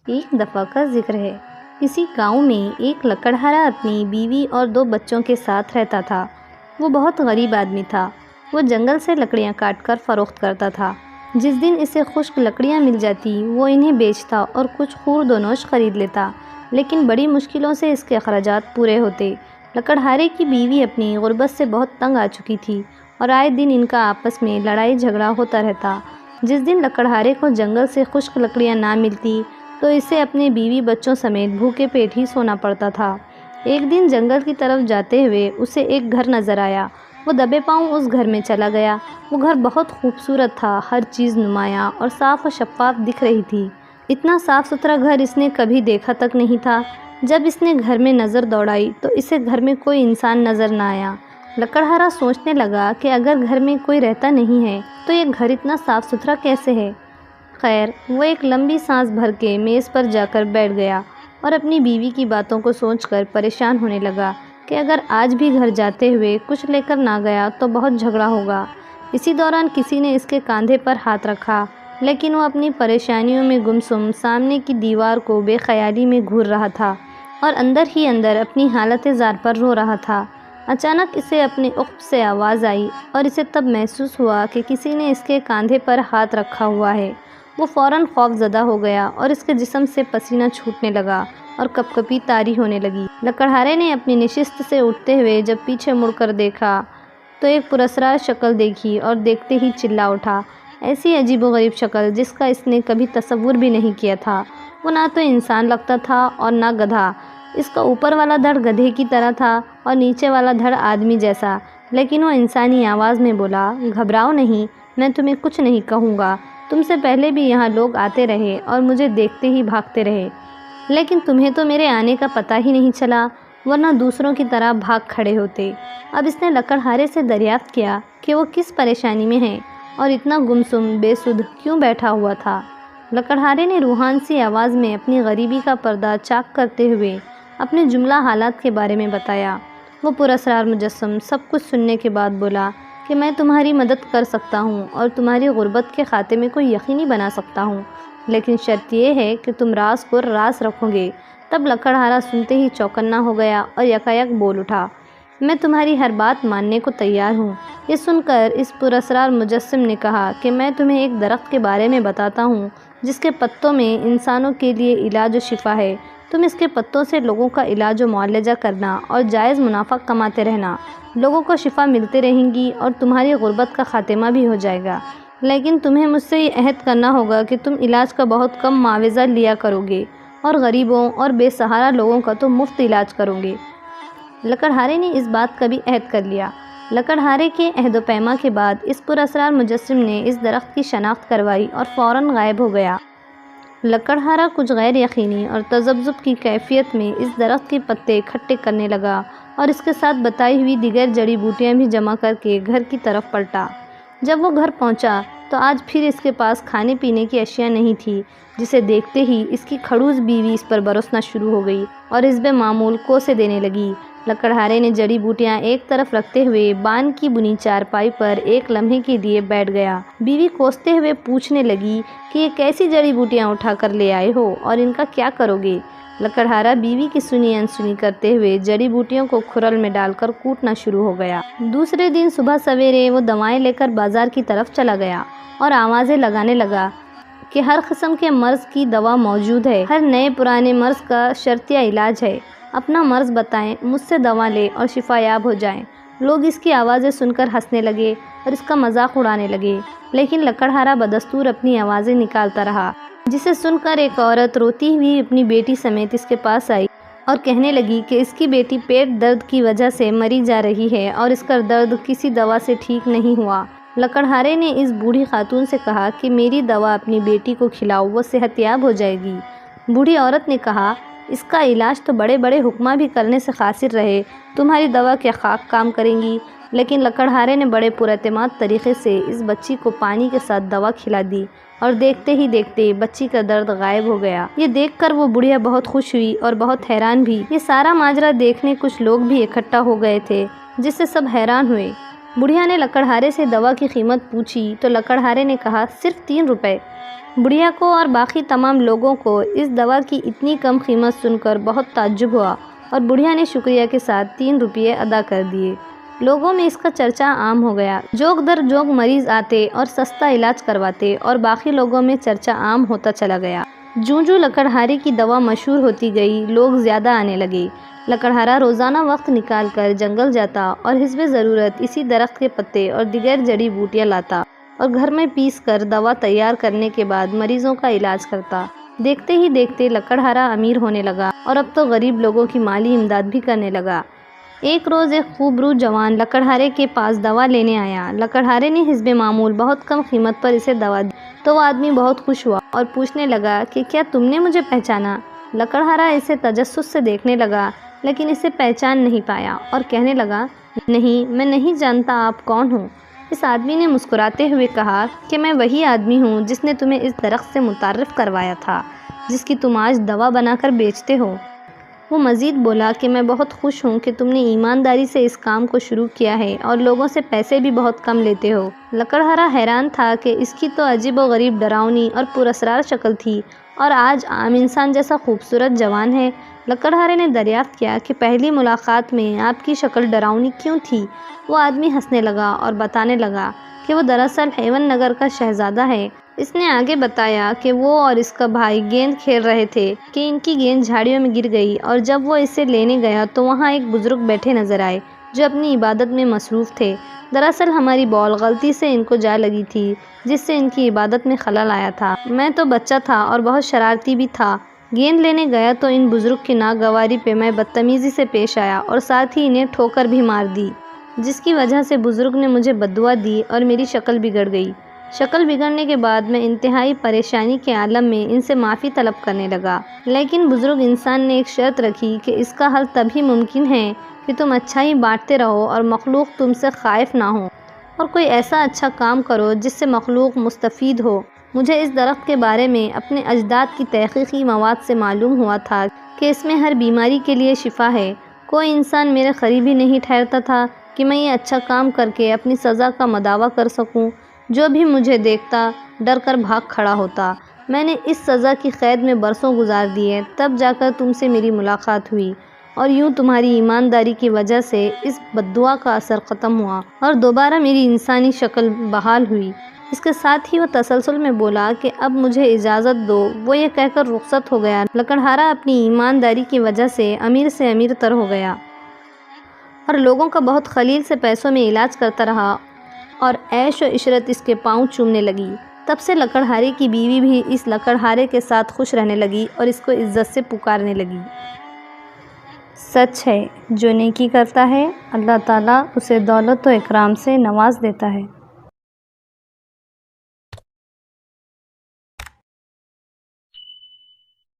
ایک دفعہ کا ذکر ہے۔ کسی گاؤں میں ایک لکڑہارا اپنی بیوی اور 2 بچوں کے ساتھ رہتا تھا۔ وہ بہت غریب آدمی تھا۔ وہ جنگل سے لکڑیاں کاٹ کر فروخت کرتا تھا۔ جس دن اسے خشک لکڑیاں مل جاتی وہ انہیں بیچتا اور کچھ خورد و نوش خرید لیتا، لیکن بڑی مشکلوں سے اس کے اخراجات پورے ہوتے۔ لکڑہارے کی بیوی اپنی غربت سے بہت تنگ آ چکی تھی اور آئے دن ان کا آپس میں لڑائی جھگڑا ہوتا رہتا۔ جس دن لکڑہارے کو جنگل سے خشک لکڑیاں نہ ملتی تو اسے اپنے بیوی بچوں سمیت بھوکے پیٹ ہی سونا پڑتا تھا۔ ایک دن جنگل کی طرف جاتے ہوئے اسے ایک گھر نظر آیا۔ وہ دبے پاؤں اس گھر میں چلا گیا۔ وہ گھر بہت خوبصورت تھا، ہر چیز نمایاں اور صاف و شفاف دکھ رہی تھی۔ اتنا صاف ستھرا گھر اس نے کبھی دیکھا تک نہیں تھا۔ جب اس نے گھر میں نظر دوڑائی تو اسے گھر میں کوئی انسان نظر نہ آیا۔ لکڑہارا سوچنے لگا کہ اگر گھر میں کوئی رہتا نہیں ہے تو یہ گھر اتنا صاف ستھرا کیسے ہے؟ خیر، وہ ایک لمبی سانس بھر کے میز پر جا کر بیٹھ گیا اور اپنی بیوی کی باتوں کو سوچ کر پریشان ہونے لگا کہ اگر آج بھی گھر جاتے ہوئے کچھ لے کر نہ گیا تو بہت جھگڑا ہوگا۔ اسی دوران کسی نے اس کے کاندھے پر ہاتھ رکھا، لیکن وہ اپنی پریشانیوں میں گمسم سامنے کی دیوار کو بے خیالی میں گھور رہا تھا اور اندر ہی اندر اپنی حالت زار پر رو رہا تھا۔ اچانک اسے اپنے عقب سے آواز آئی اور اسے تب محسوس ہوا کہ کسی نے اس کے کاندھے پر ہاتھ رکھا ہوا ہے۔ وہ فوراً خوف زدہ ہو گیا اور اس کے جسم سے پسینہ چھوٹنے لگا اور کپ کپی طاری ہونے لگی۔ لکڑہارے نے اپنی نشست سے اٹھتے ہوئے جب پیچھے مڑ کر دیکھا تو ایک پراسرار شکل دیکھی اور دیکھتے ہی چلا اٹھا۔ ایسی عجیب و غریب شکل جس کا اس نے کبھی تصور بھی نہیں کیا تھا۔ وہ نہ تو انسان لگتا تھا اور نہ گدھا۔ اس کا اوپر والا دھڑ گدھے کی طرح تھا اور نیچے والا دھڑ آدمی جیسا، لیکن وہ انسانی آواز میں بولا، گھبراؤ نہیں، میں تمہیں کچھ نہیں کہوں گا۔ تم سے پہلے بھی یہاں لوگ آتے رہے اور مجھے دیکھتے ہی بھاگتے رہے، لیکن تمہیں تو میرے آنے کا پتہ ہی نہیں چلا، ورنہ دوسروں کی طرح بھاگ کھڑے ہوتے۔ اب اس نے لکڑہارے سے دریافت کیا کہ وہ کس پریشانی میں ہے اور اتنا گمسم بے سدھ کیوں بیٹھا ہوا تھا۔ لکڑہارے نے روحان سی آواز میں اپنی غریبی کا پردہ چاک کرتے ہوئے اپنے جملہ حالات کے بارے میں بتایا۔ وہ پراسرار مجسم سب کچھ سننے کے بعد بولا کہ میں تمہاری مدد کر سکتا ہوں اور تمہاری غربت کے خاتمے کو یقینی بنا سکتا ہوں، لیکن شرط یہ ہے کہ تم راز کو راز رکھو گے۔ تب لکڑہارا سنتے ہی چوکنا ہو گیا اور یکایک بول اٹھا، میں تمہاری ہر بات ماننے کو تیار ہوں۔ یہ سن کر اس پراسرار مجسم نے کہا کہ میں تمہیں ایک درخت کے بارے میں بتاتا ہوں جس کے پتوں میں انسانوں کے لیے علاج و شفا ہے۔ تم اس کے پتوں سے لوگوں کا علاج و معالجہ کرنا اور جائز منافع کماتے رہنا۔ لوگوں کو شفا ملتے رہیں گی اور تمہاری غربت کا خاتمہ بھی ہو جائے گا، لیکن تمہیں مجھ سے یہ عہد کرنا ہوگا کہ تم علاج کا بہت کم معاوضہ لیا کرو گے اور غریبوں اور بے سہارا لوگوں کا تو مفت علاج کرو گے۔ لکڑہارے نے اس بات کا بھی عہد کر لیا۔ لکڑہارے کے عہد و پیما کے بعد اس پراسرار مجسم نے اس درخت کی شناخت کروائی اور فوراً غائب ہو گیا۔ لکڑہارا کچھ غیر یقینی اور تذبذب کی کیفیت میں اس درخت کے پتے اکٹھے کرنے لگا اور اس کے ساتھ بتائی ہوئی دیگر جڑی بوٹیاں بھی جمع کر کے گھر کی طرف پلٹا۔ جب وہ گھر پہنچا تو آج پھر اس کے پاس کھانے پینے کی اشیاء نہیں تھی، جسے دیکھتے ہی اس کی کھڑوس بیوی اس پر برسنا شروع ہو گئی اور اس بے معمول کوسے دینے لگی۔ لکڑہارے نے جڑی بوٹیاں ایک طرف رکھتے ہوئے بان کی بنی چارپائی پر ایک لمحے کے لیے بیٹھ گیا۔ بیوی کوستے ہوئے پوچھنے لگی کہ یہ کیسی جڑی بوٹیاں اٹھا کر لے آئے ہو اور ان کا کیا کرو گے؟ لکڑہارا بیوی کی سنی انسنی کرتے ہوئے جڑی بوٹیوں کو کھرل میں ڈال کر کوٹنا شروع ہو گیا۔ دوسرے دن صبح سویرے وہ دوائیں لے کر بازار کی طرف چلا گیا اور آوازیں لگانے لگا کہ ہر قسم کے مرض کی دوا موجود ہے، ہر نئے پرانے مرض کا شرطیہ علاج ہے، اپنا مرض بتائیں، مجھ سے دوا لیں اور شفا یاب ہو جائیں۔ لوگ اس کی آوازیں سن کر ہنسنے لگے اور اس کا مذاق اڑانے لگے، لیکن لکڑہارا بدستور اپنی آوازیں نکالتا رہا، جسے سن کر ایک عورت روتی ہوئی اپنی بیٹی سمیت اس کے پاس آئی اور کہنے لگی کہ اس کی بیٹی پیٹ درد کی وجہ سے مری جا رہی ہے اور اس کا درد کسی دوا سے ٹھیک نہیں ہوا۔ لکڑہارے نے اس بوڑھی خاتون سے کہا کہ میری دوا اپنی بیٹی کو کھلاؤ، وہ صحت یاب ہو جائے گی۔ بوڑھی عورت نے کہا، اس کا علاج تو بڑے بڑے حکماں بھی کرنے سے قاصر رہے، تمہاری دوا کیا خاک کام کریں گی؟ لیکن لکڑہارے نے بڑے پراعتماد طریقے سے اس بچی کو پانی کے ساتھ دوا کھلا دی اور دیکھتے ہی دیکھتے بچی کا درد غائب ہو گیا۔ یہ دیکھ کر وہ بڑھیا بہت خوش ہوئی اور بہت حیران بھی۔ یہ سارا ماجرا دیکھنے کچھ لوگ بھی اکٹھا ہو گئے تھے، جس سے سب حیران ہوئے۔ بڑھیا نے لکڑہارے سے دوا کی قیمت پوچھی تو لکڑہارے نے کہا، صرف 3 روپے۔ بڑھیا کو اور باقی تمام لوگوں کو اس دوا کی اتنی کم قیمت سن کر بہت تعجب ہوا اور بڑھیا نے شکریہ کے ساتھ 3 روپے ادا کر دیے۔ لوگوں میں اس کا چرچا عام ہو گیا۔ جوگ در جوگ مریض آتے اور سستا علاج کرواتے اور باقی لوگوں میں چرچا عام ہوتا چلا گیا۔ جوں جوں لکڑہارے کی دوا مشہور ہوتی گئی، لوگ زیادہ آنے لگے۔ لکڑہارا روزانہ وقت نکال کر جنگل جاتا اور حسب ضرورت اسی درخت کے پتے اور دیگر جڑی بوٹیاں لاتا اور گھر میں پیس کر دوا تیار کرنے کے بعد مریضوں کا علاج کرتا۔ دیکھتے ہی دیکھتے لکڑہارا امیر ہونے لگا اور اب تو غریب لوگوں کی مالی امداد بھی کرنے لگا۔ ایک روز ایک خوبرو جوان لکڑہارے کے پاس دوا لینے آیا۔ لکڑہارے نے حسب معمول بہت کم قیمت پر اسے دوا دی تو وہ آدمی بہت خوش ہوا اور پوچھنے لگا کہ کیا تم نے مجھے پہچانا؟ لکڑہارا اسے تجسس سے دیکھنے لگا لیکن اسے پہچان نہیں پایا اور کہنے لگا، نہیں، میں نہیں جانتا آپ کون ہو۔ اس آدمی نے مسکراتے ہوئے کہا کہ میں وہی آدمی ہوں جس نے تمہیں اس درخت سے متعارف کروایا تھا جس کی تم آج دوا بنا کر بیچتے ہو۔ وہ مزید بولا کہ میں بہت خوش ہوں کہ تم نے ایمانداری سے اس کام کو شروع کیا ہے اور لوگوں سے پیسے بھی بہت کم لیتے ہو۔ لکڑہارا حیران تھا کہ اس کی تو عجیب و غریب، ڈراؤنی اور پراسرار شکل تھی اور آج عام انسان جیسا خوبصورت جوان ہے۔ لکڑہارے نے دریافت کیا کہ پہلی ملاقات میں آپ کی شکل ڈراؤنی کیوں تھی؟ وہ آدمی ہنسنے لگا اور بتانے لگا کہ وہ دراصل ہیون نگر کا شہزادہ ہے۔ اس نے آگے بتایا کہ وہ اور اس کا بھائی گیند کھیل رہے تھے کہ ان کی گیند جھاڑیوں میں گر گئی اور جب وہ اسے لینے گیا تو وہاں ایک بزرگ بیٹھے نظر آئے جو اپنی عبادت میں مصروف تھے۔ دراصل ہماری بال غلطی سے ان کو جا لگی تھی جس سے ان کی عبادت میں خلل آیا تھا۔ میں تو بچہ تھا اور بہت شرارتی بھی تھا۔ گیند لینے گیا تو ان بزرگ کی ناگواری پہ میں بدتمیزی سے پیش آیا اور ساتھ ہی انہیں ٹھوکر بھی مار دی جس کی وجہ سے بزرگ نے مجھے بددعا دی اور میری شکل بگڑ گئی۔ شکل بگڑنے کے بعد میں انتہائی پریشانی کے عالم میں ان سے معافی طلب کرنے لگا، لیکن بزرگ انسان نے ایک شرط رکھی کہ اس کا حل تبھی ممکن ہے کہ تم اچھائی بانٹتے رہو اور مخلوق تم سے خائف نہ ہو اور کوئی ایسا اچھا کام کرو جس سے مخلوق مستفید ہو۔ مجھے اس درخت کے بارے میں اپنے اجداد کی تحقیقی مواد سے معلوم ہوا تھا کہ اس میں ہر بیماری کے لیے شفا ہے۔ کوئی انسان میرے قریب ہی نہیں ٹھہرتا تھا کہ میں یہ اچھا کام کر کے اپنی سزا کا مداوع کر سکوں۔ جو بھی مجھے دیکھتا ڈر کر بھاگ کھڑا ہوتا۔ میں نے اس سزا کی قید میں برسوں گزار دیے، تب جا کر تم سے میری ملاقات ہوئی اور یوں تمہاری ایمانداری کی وجہ سے اس بددعا کا اثر ختم ہوا اور دوبارہ میری انسانی شکل بحال ہوئی۔ اس کے ساتھ ہی وہ تسلسل میں بولا کہ اب مجھے اجازت دو۔ وہ یہ کہہ کر رخصت ہو گیا۔ لکڑہارا اپنی ایمانداری کی وجہ سے امیر تر ہو گیا اور لوگوں کا بہت قلیل سے پیسوں میں علاج کرتا رہا اور عیش و عشرت اس کے پاؤں چومنے لگی۔ تب سے لکڑہارے کی بیوی بھی اس لکڑہارے کے ساتھ خوش رہنے لگی اور اس کو عزت سے پکارنے لگی۔ سچ ہے، جو نیکی کرتا ہے اللہ تعالیٰ اسے دولت و اکرام سے نواز دیتا ہے۔